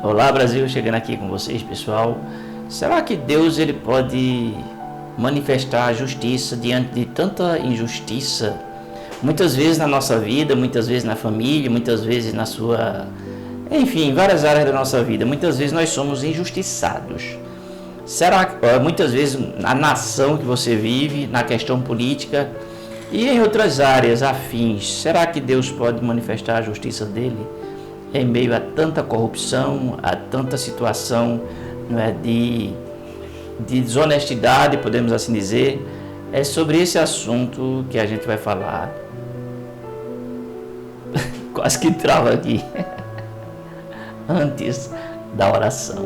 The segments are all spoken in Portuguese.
Olá Brasil, chegando aqui com vocês, pessoal. Será que Deus ele pode manifestar a justiça diante de tanta injustiça? Muitas vezes na nossa vida, muitas vezes na família, muitas vezes na sua... Enfim, em várias áreas da nossa vida, muitas vezes nós somos injustiçados. Será que muitas vezes na nação que você vive, na questão política e em outras áreas afins, será que Deus pode manifestar a justiça dele em meio a tanta corrupção, a tanta situação, não é, de desonestidade, podemos assim dizer? É sobre esse assunto que a gente vai falar. Quase que trava aqui. Antes da oração.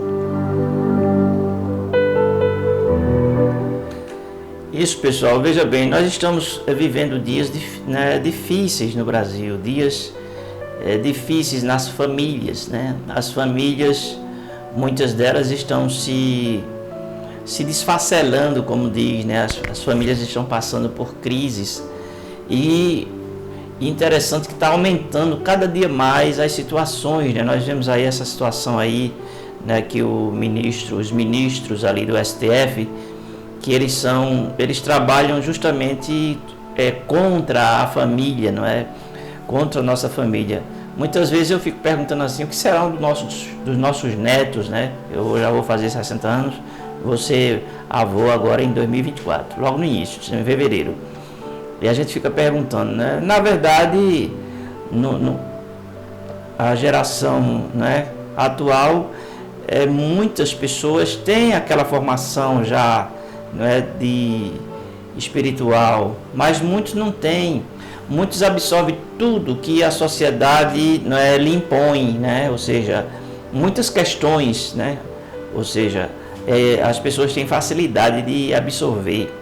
Isso, pessoal, veja bem, nós estamos vivendo dias difíceis no Brasil, dias difíceis nas famílias, né? As famílias, muitas delas estão se desfacelando, como diz, né? As famílias estão passando por crises e interessante que está aumentando cada dia mais as situações, né? Nós vemos aí essa situação aí, né? Que os ministros ali do STF, que eles trabalham justamente contra a família, não é? Contra a nossa família. Muitas vezes eu fico perguntando assim, o que será dos nossos netos, né? Eu já vou fazer 60 anos, vou ser avô agora em 2024, logo no início, em fevereiro. E a gente fica perguntando, né? Na verdade, a geração, né, atual, muitas pessoas têm aquela formação já, não é, de espiritual, mas muitos não têm. Muitos absorvem tudo que a sociedade, não é, lhe impõe, né? Ou seja, muitas questões, né? Ou seja, as pessoas têm facilidade de absorver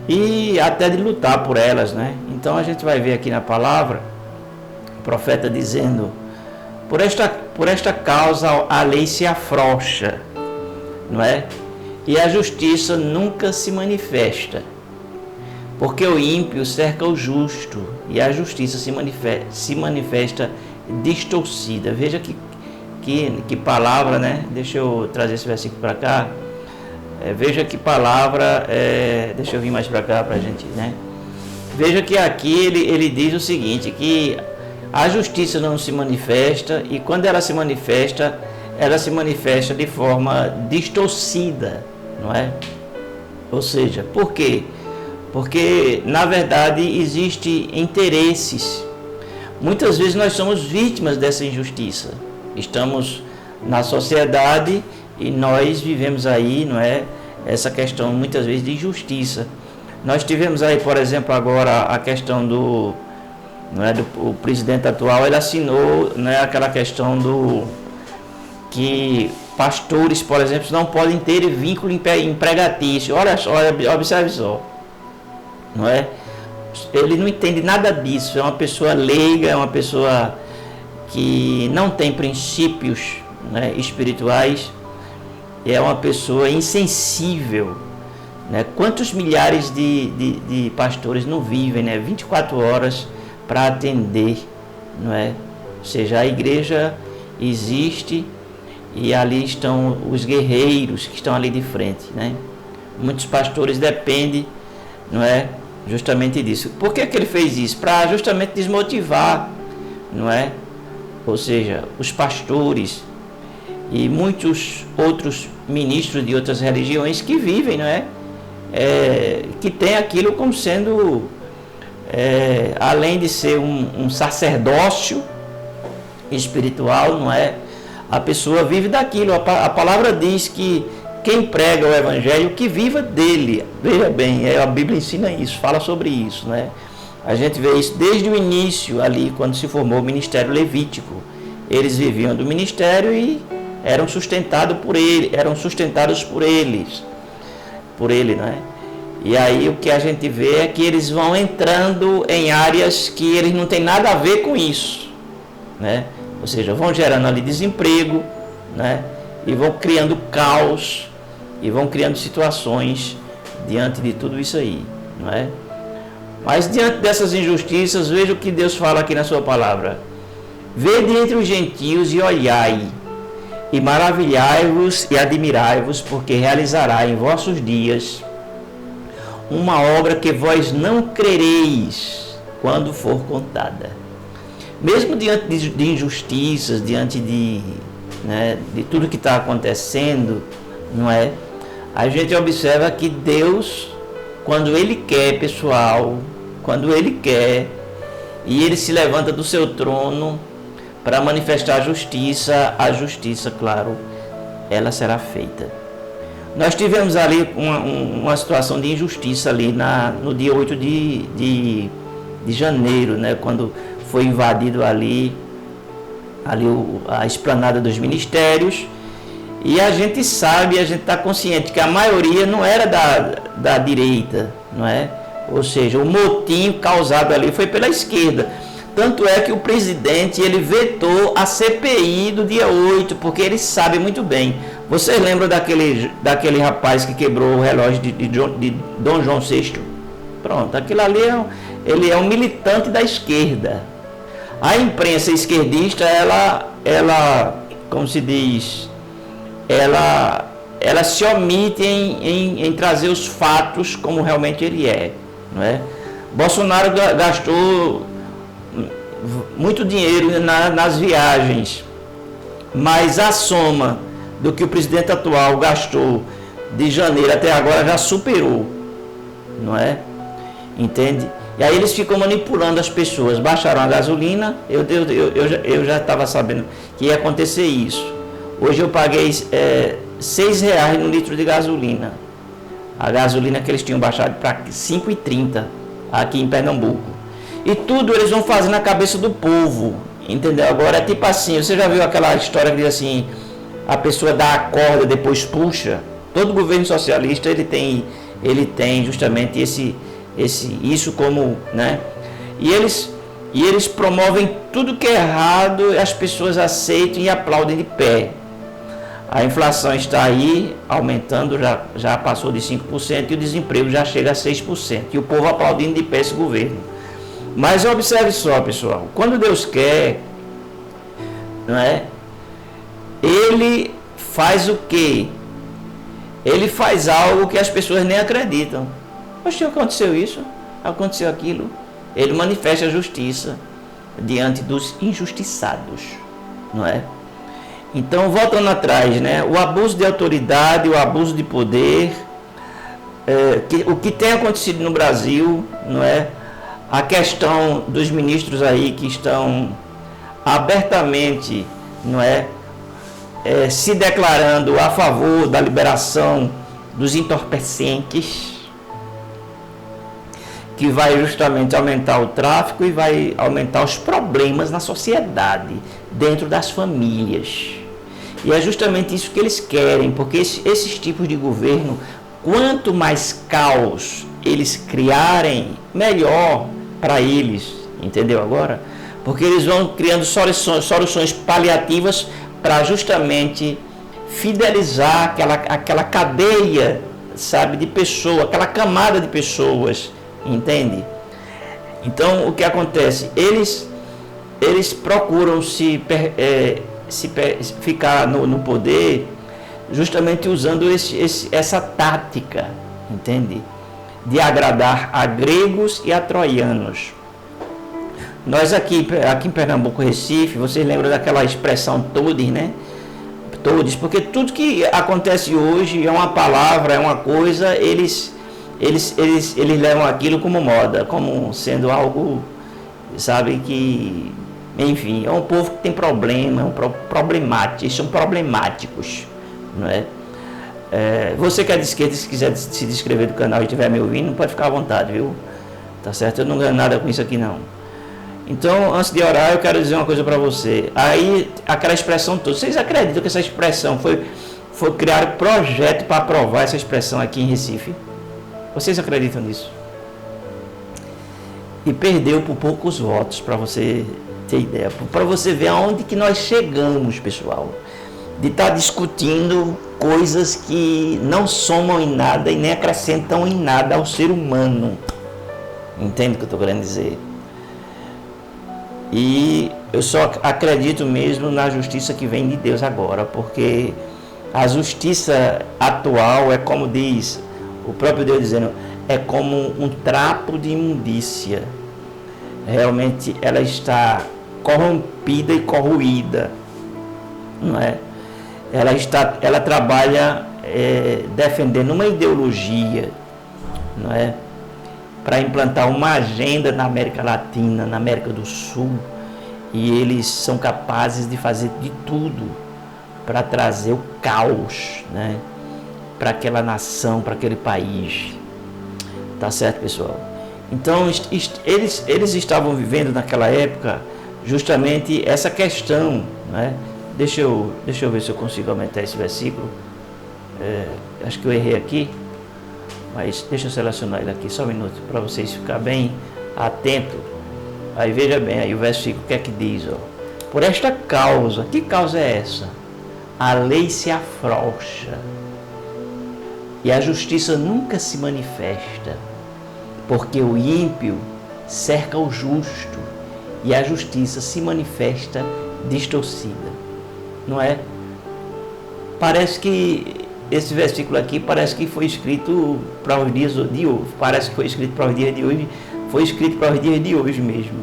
e até de lutar por elas, né? Então a gente vai ver aqui na palavra o profeta dizendo: por esta causa a lei se afrouxa, não é? E a justiça nunca se manifesta, porque o ímpio cerca o justo e a justiça se manifesta distorcida. Veja que palavra, né? Deixa eu trazer esse versículo para cá. Veja que palavra, deixa eu vir mais para cá para a gente, né? Veja que aqui ele diz o seguinte, que a justiça não se manifesta, e quando ela se manifesta de forma distorcida, não é? Ou seja, por quê? Porque, na verdade, existem interesses. Muitas vezes nós somos vítimas dessa injustiça. Estamos na sociedade e nós vivemos aí, não é, essa questão muitas vezes de injustiça. Nós tivemos aí, por exemplo, agora a questão do o presidente atual, ele assinou, né, aquela questão do que pastores, por exemplo, não podem ter vínculo empregatício. Olha só, observe só, não é? Ele não entende nada disso, é uma pessoa leiga, é uma pessoa que não tem princípios, né, espirituais, é uma pessoa insensível, né? Quantos milhares de pastores não vivem, né, 24 horas para atender, não é? Ou seja, a igreja existe e ali estão os guerreiros que estão ali de frente, né? Muitos pastores dependem, não é, justamente disso. Por que ele fez isso? Para justamente desmotivar, não é? Ou seja, os pastores e muitos outros ministros de outras religiões que vivem, não é? Que tem aquilo como sendo, além de ser um sacerdócio espiritual, não é? A pessoa vive daquilo. A palavra diz que quem prega o evangelho, que viva dele. Veja bem, a Bíblia ensina isso, fala sobre isso, né? A gente vê isso desde o início ali, quando se formou o ministério levítico. Eles viviam do ministério e eram sustentados por ele, né? E aí o que a gente vê é que eles vão entrando em áreas que eles não têm nada a ver com isso, né? Ou seja, vão gerando ali desemprego, né? E vão criando caos, e vão criando situações diante de tudo isso aí, não é? Mas diante dessas injustiças, veja o que Deus fala aqui na sua palavra: vede entre os gentios e olhai, e maravilhai-vos e admirai-vos, porque realizará em vossos dias uma obra que vós não crereis quando for contada. Mesmo diante de injustiças, diante de tudo que está acontecendo, não é? A gente observa que Deus, quando Ele quer, pessoal, quando Ele quer, e Ele se levanta do seu trono para manifestar a justiça, claro, ela será feita. Nós tivemos ali uma situação de injustiça ali no dia 8 de janeiro, né, quando foi invadido ali a esplanada dos ministérios, e a gente sabe, a gente está consciente que a maioria não era da direita, não é? Ou seja, o motim causado ali foi pela esquerda. Tanto é que o presidente, ele vetou a CPI do dia 8, porque ele sabe muito bem. Vocês lembram daquele rapaz que quebrou o relógio de Dom João VI? Pronto, aquilo ali ele é um militante da esquerda. A imprensa esquerdista, ela como se diz, ela se omite em trazer os fatos como realmente ele é, não é? Bolsonaro gastou muito dinheiro nas viagens, mas a soma do que o presidente atual gastou de janeiro até agora já superou, não é? Entende? E aí eles ficam manipulando as pessoas. Baixaram a gasolina, eu já estava sabendo que ia acontecer isso. Hoje eu paguei R$6 no litro de gasolina. A gasolina que eles tinham baixado para R$5,30 aqui em Pernambuco. E tudo eles vão fazer na cabeça do povo, entendeu? Agora é tipo assim, você já viu aquela história que diz assim, a pessoa dá a corda, depois puxa? Todo governo socialista, ele tem justamente isso como, né? E eles promovem tudo que é errado, as pessoas aceitam e aplaudem de pé. A inflação está aí, aumentando, já passou de 5%, e o desemprego já chega a 6%. E o povo aplaudindo de pé esse governo. Mas observe só, pessoal, quando Deus quer, não é? Ele faz o quê? Ele faz algo que as pessoas nem acreditam. Poxa, aconteceu isso, aconteceu aquilo. Ele manifesta a justiça diante dos injustiçados, não é? Então, voltando atrás, né? O abuso de autoridade, o abuso de poder, o que tem acontecido no Brasil, não é? A questão dos ministros aí que estão abertamente, não é, se declarando a favor da liberação dos entorpecentes, que vai justamente aumentar o tráfico e vai aumentar os problemas na sociedade, dentro das famílias. E é justamente isso que eles querem, porque esses tipos de governo, quanto mais caos eles criarem, melhor para eles, entendeu agora? Porque eles vão criando soluções paliativas para justamente fidelizar aquela cadeia, sabe, de pessoas, aquela camada de pessoas, entende? Então, o que acontece? Eles procuram ficar no poder justamente usando essa tática, entende? De agradar a gregos e a troianos. Nós aqui em Pernambuco, Recife, vocês lembram daquela expressão todes, né? Todes, porque tudo que acontece hoje é uma palavra, é uma coisa, eles levam aquilo como moda, como sendo algo, sabe, que, enfim, é um povo que tem problema, eles são problemáticos, não é? Você que é de esquerda, se quiser se descrever do canal e estiver me ouvindo, pode ficar à vontade, viu? Tá certo? Eu não ganho nada com isso aqui, não. Então, antes de orar, eu quero dizer uma coisa para você. Aí, aquela expressão toda, vocês acreditam que essa expressão foi criar um projeto para aprovar essa expressão aqui em Recife? Vocês acreditam nisso? E perdeu por poucos votos, para você ter ideia. Para você ver aonde que nós chegamos, pessoal. De estar discutindo coisas que não somam em nada e nem acrescentam em nada ao ser humano. Entende o que eu estou querendo dizer? E eu só acredito mesmo na justiça que vem de Deus agora, porque a justiça atual é como diz o próprio Deus dizendo, é como um trapo de imundícia. Realmente ela está corrompida e corroída, não é? Ela trabalha defendendo uma ideologia, não é? Para implantar uma agenda na América Latina, na América do Sul, e eles são capazes de fazer de tudo para trazer o caos, né, para aquela nação, para aquele país. Tá certo, pessoal? Então, eles estavam vivendo naquela época justamente essa questão, né? Deixa eu ver se eu consigo aumentar esse versículo. Acho que eu errei aqui, mas deixa eu selecionar ele aqui, só um minuto, para vocês ficarem bem atentos. Aí veja bem, aí o versículo, o que é que diz? Ó? Por esta causa, que causa é essa? A lei se afrouxa e a justiça nunca se manifesta, porque o ímpio cerca o justo e a justiça se manifesta distorcida. Não é? Parece que esse versículo aqui parece que foi escrito para os dias de hoje. Parece que foi escrito para os dias de hoje. Foi escrito para os dias de hoje mesmo,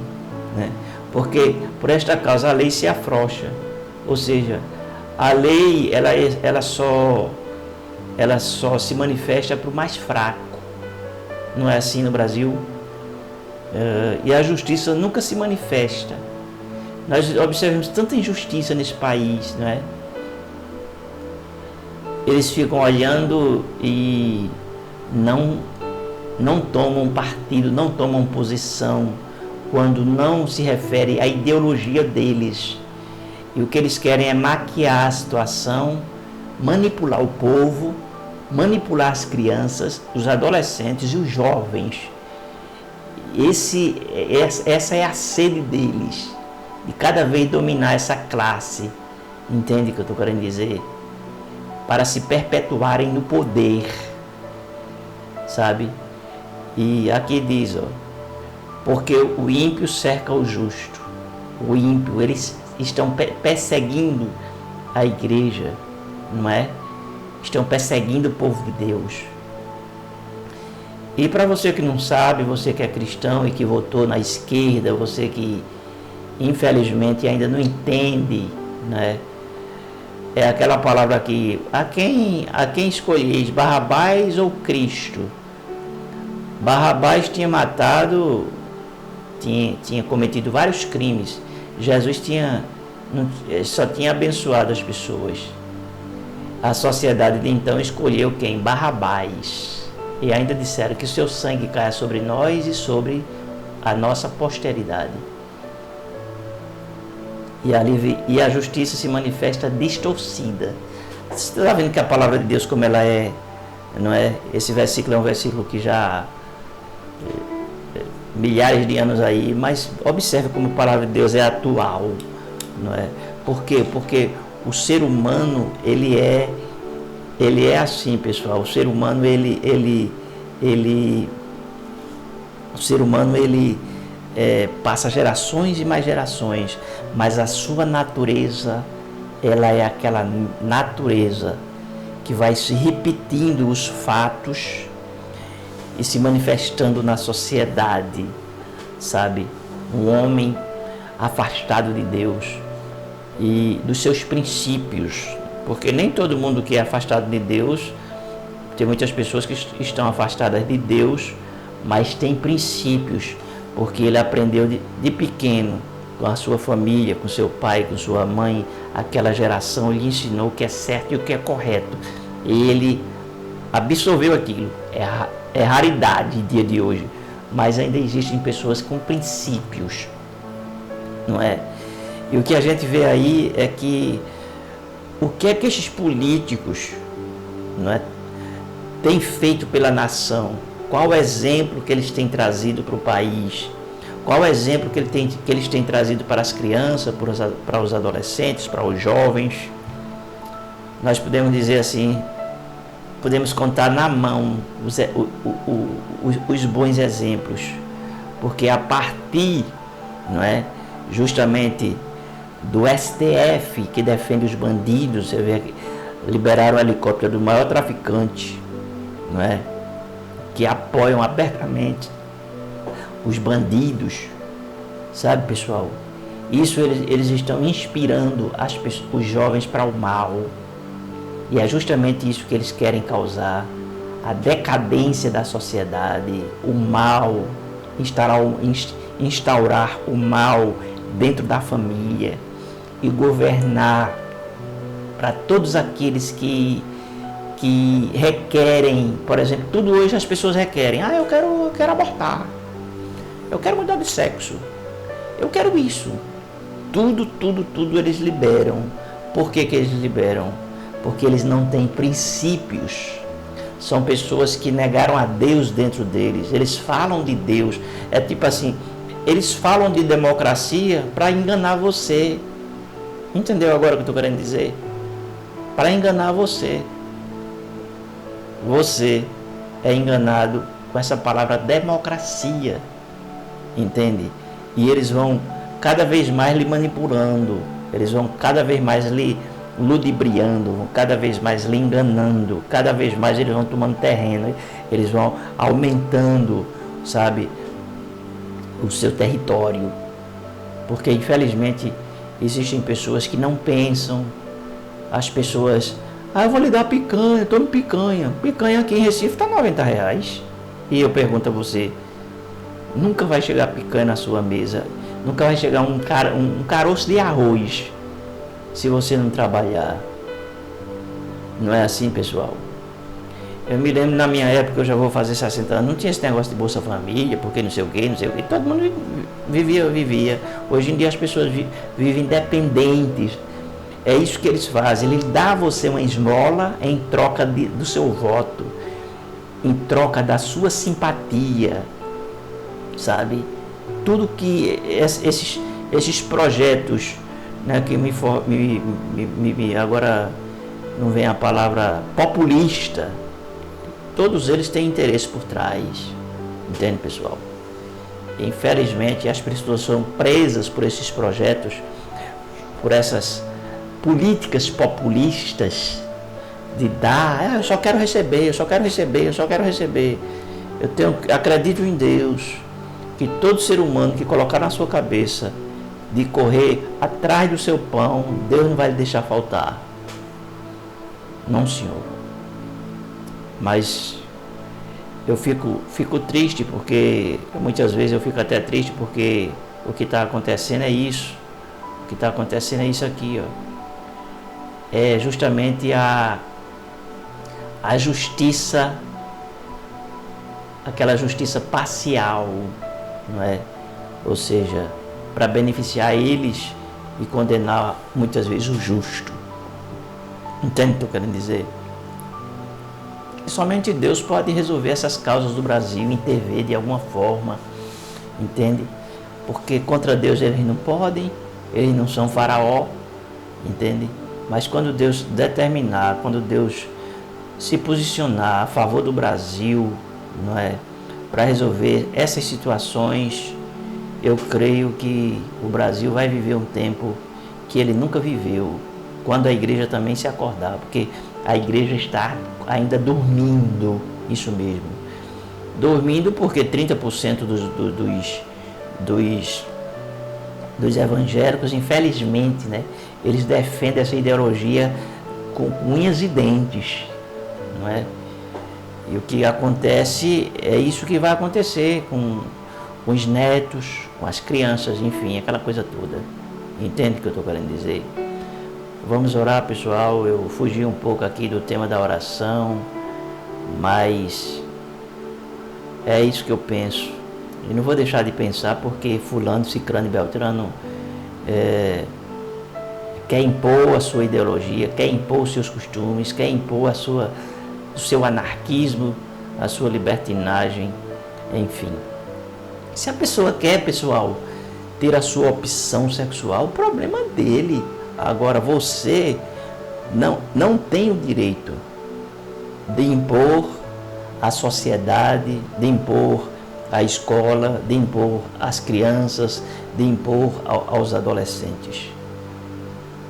né? Porque por esta causa a lei se afrouxa, ou seja, a lei ela só se manifesta para o mais fraco. Não é assim no Brasil? E a justiça nunca se manifesta. Nós observamos tanta injustiça nesse país, não é? Eles ficam olhando e não tomam partido, não tomam posição quando não se refere à ideologia deles. E o que eles querem é maquiar a situação, manipular o povo, manipular as crianças, os adolescentes e os jovens. Essa é a sede deles, de cada vez dominar essa classe. Entende o que eu estou querendo dizer? Para se perpetuarem no poder, sabe? E aqui diz, ó, porque o ímpio cerca o justo. O ímpio, eles estão perseguindo a igreja, não é? Estão perseguindo o povo de Deus. E para você que não sabe, você que é cristão e que votou na esquerda, você que infelizmente ainda não entende, né? É aquela palavra aqui, a quem escolheis, Barrabás ou Cristo? Barrabás tinha matado, tinha cometido vários crimes. Jesus só tinha abençoado as pessoas. A sociedade de então escolheu quem? Barrabás. E ainda disseram que o seu sangue caia sobre nós e sobre a nossa posteridade. E a justiça se manifesta distorcida. Você está vendo que a palavra de Deus, como ela é, não é? Esse versículo é um versículo que já milhares de anos aí, mas observe como a palavra de Deus é atual, não é? Por quê? Porque o ser humano, ele é assim, pessoal. O ser humano, passa gerações e mais gerações, mas a sua natureza, ela é aquela natureza que vai se repetindo os fatos e se manifestando na sociedade, sabe? Um homem afastado de Deus e dos seus princípios, porque nem todo mundo que é afastado de Deus, tem muitas pessoas que estão afastadas de Deus, mas tem princípios, porque ele aprendeu de pequeno, com a sua família, com seu pai, com sua mãe, aquela geração lhe ensinou o que é certo e o que é correto. Ele absorveu aquilo. É raridade no dia de hoje, mas ainda existem pessoas com princípios, não é? E o que a gente vê aí é que o que é que esses políticos, não é, têm feito pela nação? Qual o exemplo que eles têm trazido para o país? Qual o exemplo que eles têm trazido para as crianças, para os adolescentes, para os jovens? Nós podemos dizer assim, podemos contar na mão os bons exemplos, porque a partir, não é, justamente do STF, que defende os bandidos. Você vê que liberaram o helicóptero do maior traficante, não é? Que apoiam abertamente os bandidos, sabe, pessoal? Isso eles estão inspirando os jovens para o mal. E é justamente isso que eles querem causar: a decadência da sociedade, o mal, instaurar o mal dentro da família e governar para todos aqueles que requerem, por exemplo, tudo hoje as pessoas requerem: eu quero abortar, eu quero mudar de sexo, eu quero isso. Tudo eles liberam. Por que eles liberam? Porque eles não têm princípios. São pessoas que negaram a Deus dentro deles. Eles falam de Deus. É tipo assim, eles falam de democracia para enganar você. Entendeu agora o que eu estou querendo dizer? Para enganar você. Você é enganado com essa palavra democracia. Entende? E eles vão cada vez mais lhe manipulando. Eles vão cada vez mais lhe ludibriando, cada vez mais lhe enganando, cada vez mais eles vão tomando terreno, eles vão aumentando, sabe, o seu território. Porque infelizmente existem pessoas que não pensam. As pessoas: eu vou lhe dar picanha, tome picanha. Picanha aqui em Recife está R$90. E eu pergunto a você: nunca vai chegar picanha na sua mesa, nunca vai chegar um caroço de arroz se você não trabalhar. Não é assim, pessoal? Eu me lembro, na minha época, eu já vou fazer 60 anos, não tinha esse negócio de Bolsa Família, porque não sei o que. Todo mundo vivia. Hoje em dia as pessoas vivem dependentes. É isso que eles fazem. Ele dá a você uma esmola em troca do seu voto, em troca da sua simpatia, sabe? Tudo que esses projetos, né, que agora não vem a palavra populista, todos eles têm interesse por trás. Entende, pessoal? Infelizmente as pessoas são presas por esses projetos, por essas políticas populistas de dar: eu só quero receber, eu só quero receber, eu só quero receber. Acredito em Deus, que todo ser humano que colocar na sua cabeça de correr atrás do seu pão, Deus não vai lhe deixar faltar. Não, senhor. Mas eu fico triste, porque muitas vezes eu fico até triste, porque o que está acontecendo é isso. O que está acontecendo é isso aqui, ó. É justamente a justiça, aquela justiça parcial, não é? Ou seja, para beneficiar eles e condenar muitas vezes o justo. Entende o que eu quero dizer? E somente Deus pode resolver essas causas do Brasil, intervir de alguma forma, entende? Porque contra Deus eles não podem, eles não são faraó, entende? Mas quando Deus determinar, quando Deus se posicionar a favor do Brasil, não é, para resolver essas situações, eu creio que o Brasil vai viver um tempo que ele nunca viveu, quando a igreja também se acordar, porque a igreja está ainda dormindo, isso mesmo. Dormindo porque 30% dos evangélicos, infelizmente, né, eles defendem essa ideologia com unhas e dentes, não é? E o que acontece é isso que vai acontecer com os netos, com as crianças, enfim, aquela coisa toda. Entende o que eu estou querendo dizer? Vamos orar, pessoal. Eu fugi um pouco aqui do tema da oração, mas é isso que eu penso. E não vou deixar de pensar, porque fulano, ciclano e beltrano quer impor a sua ideologia, quer impor os seus costumes, quer impor o seu anarquismo, a sua libertinagem, enfim. Se a pessoa quer, pessoal, ter a sua opção sexual, o problema é dele. Agora, você não tem o direito de impor à sociedade, de impor à escola, de impor às crianças, de impor aos adolescentes.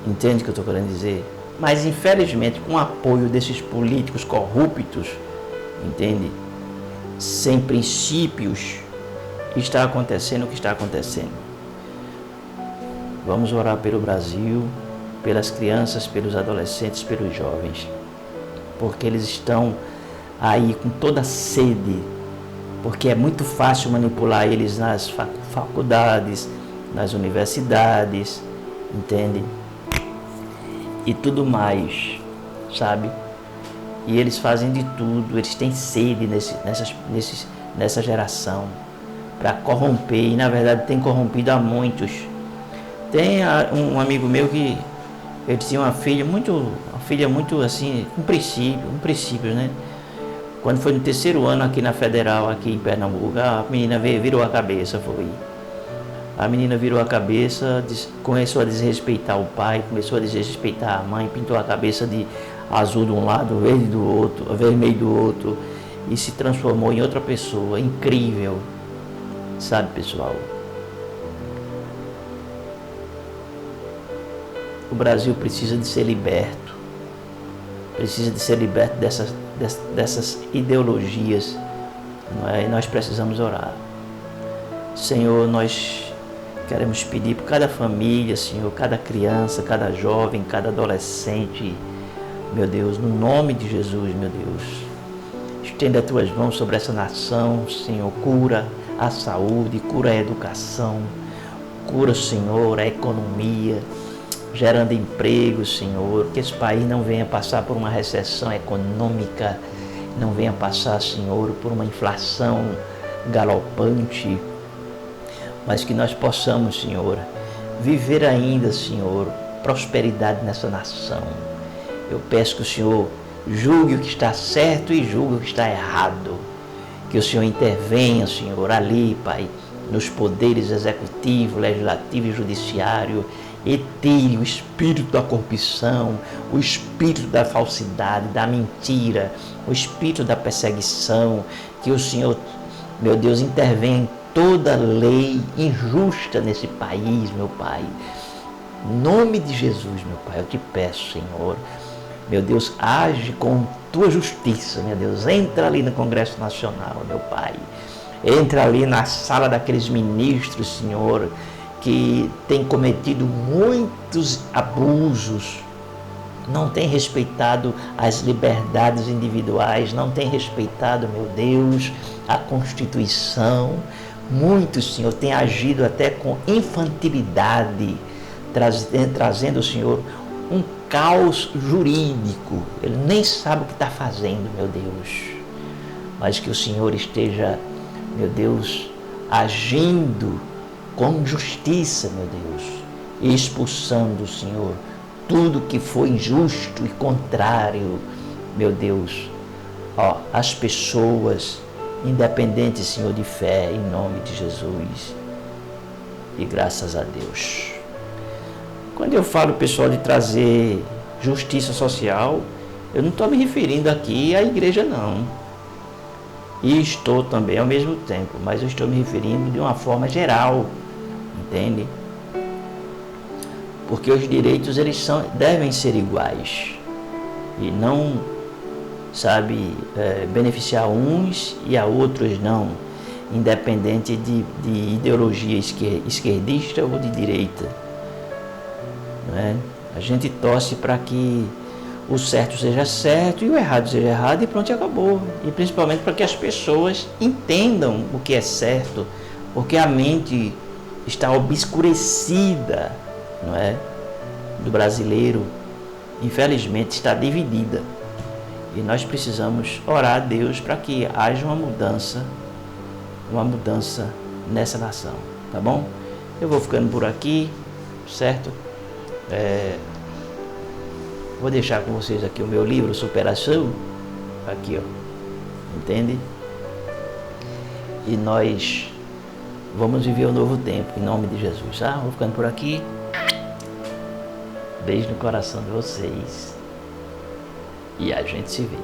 Entende o que eu estou querendo dizer? Mas, infelizmente, com o apoio desses políticos corruptos, entende? Sem princípios, está acontecendo o que está acontecendo. Vamos orar pelo Brasil, pelas crianças, pelos adolescentes, pelos jovens, porque eles estão aí com toda a sede, porque é muito fácil manipular eles nas faculdades, nas universidades, entende? E tudo mais, sabe? E eles fazem de tudo, eles têm sede nessa geração para corromper, e na verdade tem corrompido a muitos. Tem um amigo meu que ele tinha uma filha muito assim, com princípios, né? Quando foi no terceiro ano aqui na Federal, aqui em Pernambuco, a menina virou a cabeça, foi. A menina virou a cabeça, começou a desrespeitar o pai, começou a desrespeitar a mãe, pintou a cabeça de azul de um lado, verde do outro, vermelho do outro, e se transformou em outra pessoa, incrível, sabe, pessoal? O Brasil precisa de ser liberto, dessas ideologias, não é? E nós precisamos orar. Senhor, nós queremos pedir por cada família, Senhor, cada criança, cada jovem, cada adolescente, meu Deus, no nome de Jesus, meu Deus. Estenda as tuas mãos sobre essa nação, Senhor, cura a saúde, cura a educação, cura, Senhor, a economia, gerando emprego, Senhor, que esse país não venha passar por uma recessão econômica, não venha passar, Senhor, por uma inflação galopante, mas que nós possamos, Senhor, viver ainda, Senhor, prosperidade nessa nação. Eu peço que o Senhor julgue o que está certo e julgue o que está errado, que o Senhor intervenha, Senhor, ali, Pai, nos poderes executivo, legislativo e judiciário, e tire o espírito da corrupção, o espírito da falsidade, da mentira, o espírito da perseguição, que o Senhor, meu Deus, intervenha em toda lei injusta nesse país, meu Pai. Em nome de Jesus, meu Pai, eu te peço, Senhor, meu Deus, age com tua justiça, meu Deus, entra ali no Congresso Nacional, meu Pai, entra ali na sala daqueles ministros, Senhor, que tem cometido muitos abusos, não tem respeitado as liberdades individuais, não tem respeitado, meu Deus, a Constituição. Muitos, Senhor, têm agido até com infantilidade, trazendo, Senhor, um caos jurídico. Ele nem sabe o que está fazendo, meu Deus. Mas que o Senhor esteja, meu Deus, agindo com justiça, meu Deus, e expulsando, Senhor, tudo que foi injusto e contrário, meu Deus, às pessoas, independentes, Senhor, de fé, em nome de Jesus, e graças a Deus. Quando eu falo, pessoal, de trazer justiça social, eu não estou me referindo aqui à igreja, não. E estou também ao mesmo tempo, mas eu estou me referindo de uma forma geral, entende? Porque os direitos, eles devem ser iguais e não, sabe, beneficiar uns e a outros não, independente de ideologia esquerdista ou de direita, não é? A gente torce para que o certo seja certo e o errado seja errado e pronto, e acabou. E principalmente para que as pessoas entendam o que é certo, porque a mente está obscurecida, não é? Do brasileiro, infelizmente, está dividida. E nós precisamos orar a Deus para que haja uma mudança nessa nação, tá bom? Eu vou ficando por aqui, certo? Vou deixar com vocês aqui o meu livro, Superação, aqui, ó, entende? E nós vamos viver um novo tempo, em nome de Jesus, tá? Vou ficando por aqui. Beijo no coração de vocês. E a gente se vê.